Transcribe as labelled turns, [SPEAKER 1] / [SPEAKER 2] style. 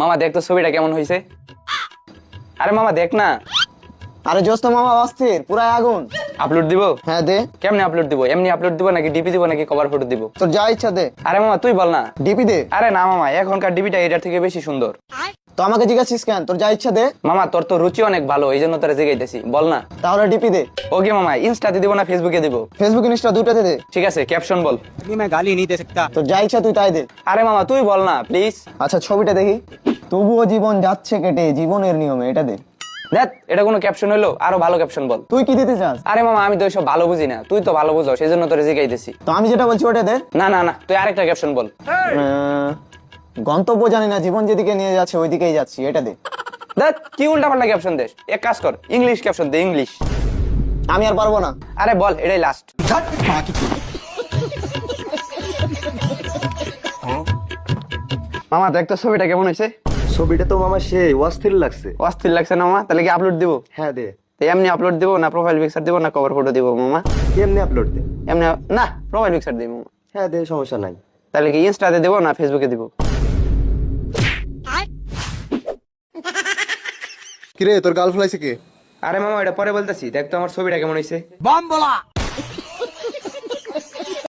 [SPEAKER 1] মামা দেখ তো ছবিটা কেমন হয়েছে। আরে মামা দেখ না।
[SPEAKER 2] আরে জোস্ত মামা অস্থির, পুরাই আগুন।
[SPEAKER 1] আপলোড দিব?
[SPEAKER 2] হ্যাঁ দে।
[SPEAKER 1] কেমনে আপলোড দিব? এমনি আপলোড দিব নাকি ডিপি দিব নাকি কভার ফটো দিব?
[SPEAKER 2] তোর যা ইচ্ছা দে।
[SPEAKER 1] আরে মামা তুই বল না।
[SPEAKER 2] ডিপি দে।
[SPEAKER 1] আরে না মামা, এখনকার ডিপিটা এটার থেকে বেশি সুন্দর।
[SPEAKER 2] তো আমাকে জিজ্ঞাসিস কেন? তোর যা ইচ্ছা দে।
[SPEAKER 1] মামা তোর তো রুচি অনেক ভালো, এই জন্য তোরা জিগাইতেছি, বল না।
[SPEAKER 2] তাহলে ডিপি দে।
[SPEAKER 1] ওকে মামা, ইনস্টাতে দিব না ফেসবুকে দিব?
[SPEAKER 2] ফেসবুক ইনস্টা দুটাতে দে।
[SPEAKER 1] ঠিক আছে, ক্যাপশন বল।
[SPEAKER 3] मैं गाली नहीं दे सकता।
[SPEAKER 2] তোর যা ইচ্ছা তুই তাই দে।
[SPEAKER 1] আরে মামা তুই বল না প্লিজ।
[SPEAKER 2] আচ্ছা ছবিটা দেখি। তবুও জীবন যাচ্ছে কেটে জীবনের নিয়মে, এটা দে।
[SPEAKER 1] দেখ এটা কোনো ক্যাপশন হলো? আরো ভালো ক্যাপশন বল।
[SPEAKER 2] তুই কি দিতে চাস?
[SPEAKER 1] আরে মামা আমি তো এসব ভালো বুঝি না, তুই তো ভালো বুঝো, সেই জন্য তোরে জিগাইতেছি।
[SPEAKER 2] তো আমি যেটা বলছি ওটা দে।
[SPEAKER 1] না না না, তুই আরেকটা ক্যাপশন বল।
[SPEAKER 2] গন্তব্য জানি না, জীবন যেদিকে নিয়ে যাচ্ছে ওইদিকেই যাচ্ছি, এটা দে।
[SPEAKER 1] দেখ কি উল্টা পাল্টা ক্যাপশন দেশ, এক কাজ কর ইংলিশ ক্যাপশন দে, ইংলিশ।
[SPEAKER 2] আমি আর পারবো না।
[SPEAKER 1] আরে বল, এটাই লাস্ট। মামা দেখ তো ছবিটা কেমন হয়েছে।
[SPEAKER 4] ছবিটা তো মামা সেই অস্থির লাগছে।
[SPEAKER 1] অস্থির লাগছে না মামা? তাহলে কি আপলোড দিব?
[SPEAKER 4] হ্যাঁ দে।
[SPEAKER 1] তো এমনি আপলোড দিব না প্রোফাইল পিকচার দিব না কভার ফটো দিব মামা?
[SPEAKER 4] কেমনে আপলোড দে?
[SPEAKER 1] এমনি না, প্রোফাইল পিকচার দিব মামা।
[SPEAKER 4] হ্যাঁ দে, সমস্যা নাই।
[SPEAKER 1] তাহলে কি ইনস্টাতে দিব না ফেসবুকে দিব?
[SPEAKER 5] কিরে তোর গার্লফ্রেন্ড আছে কে?
[SPEAKER 1] আরে মামা এটা পরে বলতেছি, দেখ তো আমার ছবিটা কেমন হয়েছে।
[SPEAKER 3] बम बोला।